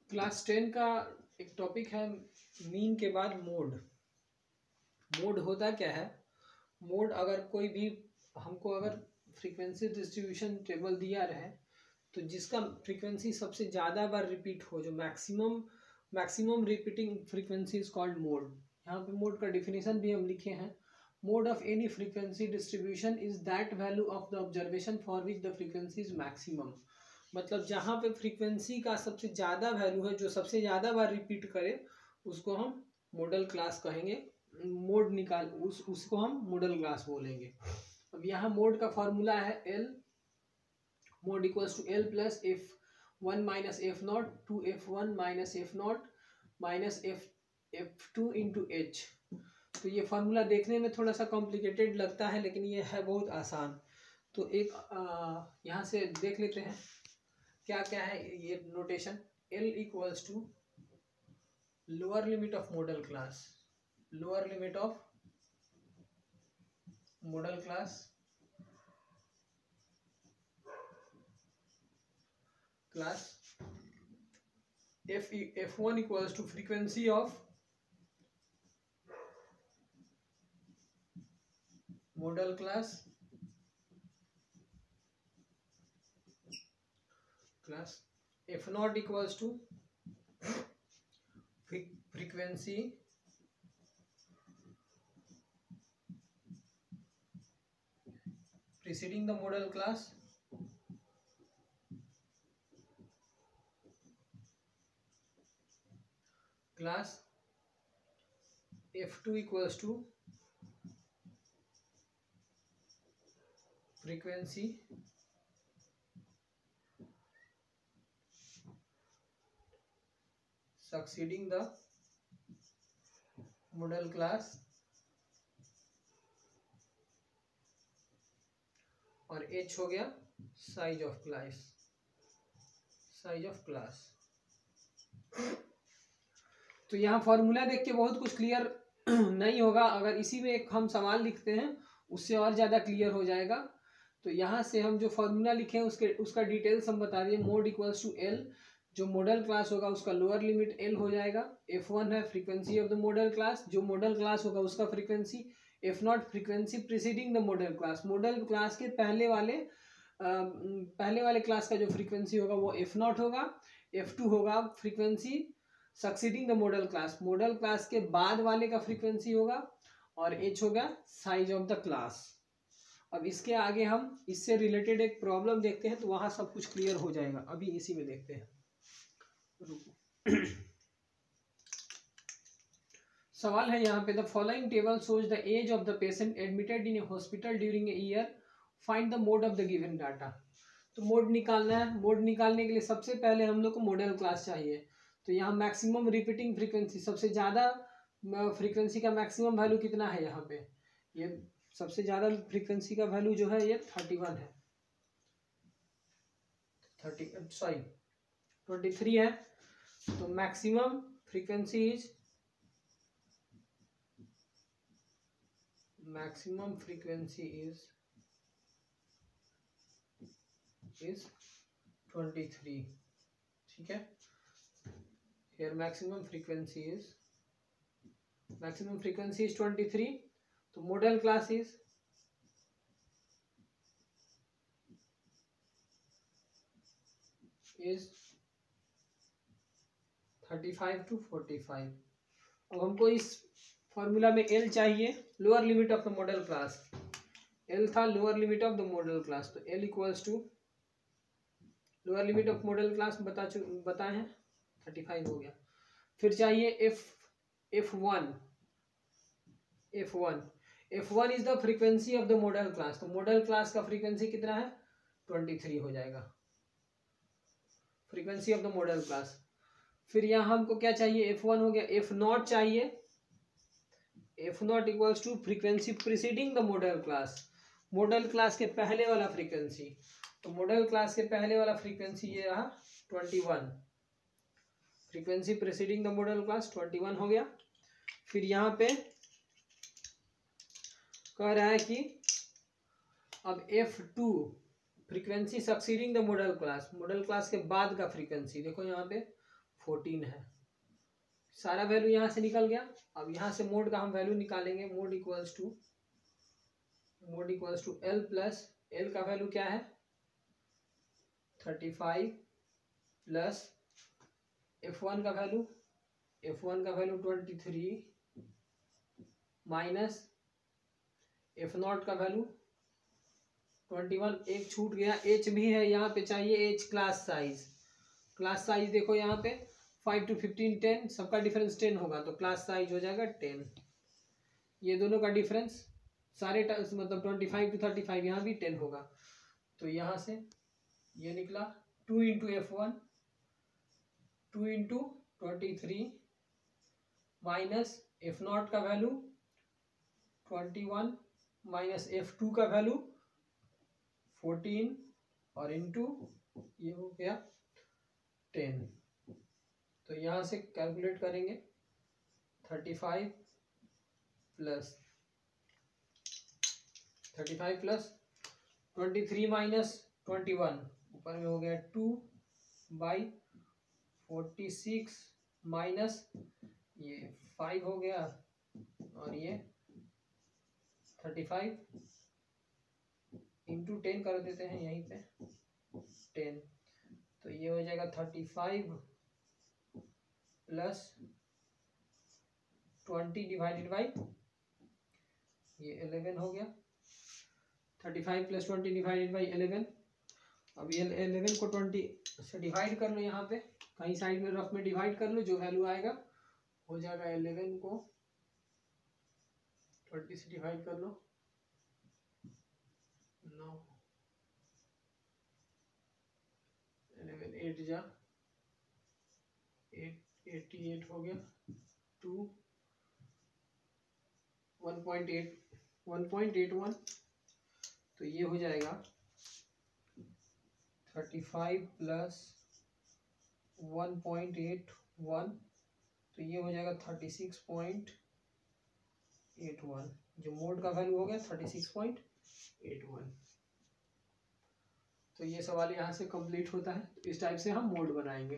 Class 10 का एक topic है मीन के बाद मोड। मोड होता क्या है? मोड अगर कोई भी हमको अगर फ्रीक्वेंसी डिस्ट्रीब्यूशन टेबल दिया रहे तो जिसका फ्रीक्वेंसी सबसे ज़्यादा बार रिपीट हो, जो maximum repeating frequency is called mode. यहाँ पे मोड का डिफिनेशन भी हम लिखे हैं। Mode of any frequency distribution is that value of the observation for which the frequency is maximum. मतलब जहाँ पे फ्रीक्वेंसी का सबसे ज़्यादा वैल्यू है, जो सबसे ज़्यादा बार रिपीट करे, उसको हम मॉडल क्लास कहेंगे। मोड उसको हम मॉडल क्लास बोलेंगे। अब यहाँ मोड का फॉर्मूला है L, mode equals to L plus F1 minus F naught to F1 minus F naught minus F2 into H. तो ये फार्मूला देखने में थोड़ा सा कॉम्प्लिकेटेड लगता है, लेकिन ये है बहुत आसान। तो एक यहाँ से देख लेते हैं क्या क्या है ये notation. L equals to lower limit of modal class, lower limit of modal class F1 equals to frequency of modal class F0 equals to frequency preceding the model class F2 equals to frequency succeeding the model class, और H हो गया size of class. तो यहाँ formula देख के बहुत कुछ clear नहीं होगा, अगर इसी में एक हम सवाल लिखते हैं उससे और ज़्यादा क्लियर हो जाएगा। तो यहाँ से हम जो फॉर्मूला लिखे हैं उसका डिटेल्स हम बता दिए। मोड इक्वल्स टू एल, जो मॉडल क्लास होगा उसका लोअर लिमिट एल हो जाएगा। F1 है frequency of the modal class, जो मॉडल क्लास होगा उसका frequency. F0 frequency preceding the modal class, modal class के पहले वाले क्लास का जो फ्रीक्वेंसी होगा वो F0 होगा। F2 होगा frequency succeeding the modal class, modal class के बाद वाले का फ्रीक्वेंसी होगा, और H होगा साइज ऑफ द क्लास। अब इसके आगे हम इससे रिलेटेड एक प्रॉब्लम देखते हैं, तो वहां सब कुछ क्लियर हो जाएगा। अभी इसी में देखते हैं। सवाल है यहाँ पे, the following table shows the age of the patient admitted in a hospital during a year, find the mode of the given data. तो मोड निकालना है। मोड निकालने के लिए सबसे पहले हम लोग को मॉडल क्लास चाहिए। तो यहाँ मैक्सिमम रिपीटिंग फ्रीक्वेंसी, सबसे ज़्यादा फ्रीक्वेंसी का मैक्सिमम वैल्यू कितना है? यहाँ पे ये सबसे ज़्यादा फ्रीक्वेंसी का वैल्यू जो है ये 31 है, 23 है। तो मैक्सिमम फ्रीक्वेंसी इज 23। ठीक है, here maximum frequency is 23। तो modal class is is 35 to 45। अब हमको इस फॉर्मूला में L चाहिए, lower limit of the modal class. L था lower limit of the modal class, तो L equals to lower limit of modal class बताए हैं 35 हो गया। फिर चाहिए F1 is the frequency of the modal class. तो मॉडल क्लास का फ्रीक्वेंसी कितना है? 23 हो जाएगा, frequency of the modal class. फिर यहाँ हमको क्या चाहिए? F1 हो गया। F0 चाहिए, F0 equals to frequency preceding the modal class, modal class के पहले वाला फ्रीक्वेंसी। तो मॉडल क्लास के पहले वाला फ्रीक्वेंसी ये रहा 21, frequency preceding the modal class 21 हो गया। फिर यहाँ पे कह रहा है कि अब F2 frequency succeeding the modal class के बाद का फ्रीक्वेंसी, देखो यहाँ पे 14 है। सारा वैल्यू यहाँ से निकल गया। अब यहाँ से मोड का हम वैल्यू निकालेंगे। Mode equals to L plus, L का वैल्यू क्या है 35 प्लस F1 का वैल्यू 23 माइनस F0 का वैल्यू 21। एक छूट गया, H भी है यहाँ पे, चाहिए H class size. Class size देखो यहाँ पे 5 to 15 10, सबका डिफरेंस 10 होगा तो क्लास साइज हो जाएगा 10। ये दोनों का डिफरेंस सारे मतलब 25 to 35, यहाँ भी 10 होगा। तो यहाँ से ये निकला 2 into F1 2 into 23 minus F0 का वैल्यू 21 माइनस F2 का वैल्यू 14 और इंटू ये हो गया 10। तो यहाँ से कैलकुलेट करेंगे 35 प्लस 23 माइनस 21, ऊपर में हो गया 2/46 माइनस ये 5 हो गया और ये 35 इंटू 10 कर देते हैं यहीं पे 10। तो ये हो जाएगा 35 प्लस 20 डिवाइडेड बाई ये 11 हो गया। 35 प्लस 20 डिवाइडेड बाई 11। अब ये 11 को 20 से डिवाइड कर लो, यहाँ पे कहीं साइड में रफ में डिवाइड कर लो, जो वैल्यू आएगा हो जाएगा 11 को 20 से डिवाइड कर लो 9 11 8 जा 88 हो गया 2 1.81। तो ये हो जाएगा 35 प्लस 1.81, तो ये हो जाएगा 36.81, जो मोड का वैल्यू हो गया 36.81। तो ये सवाल यहाँ से कंप्लीट होता है। इस टाइप से हम मोड बनाएंगे।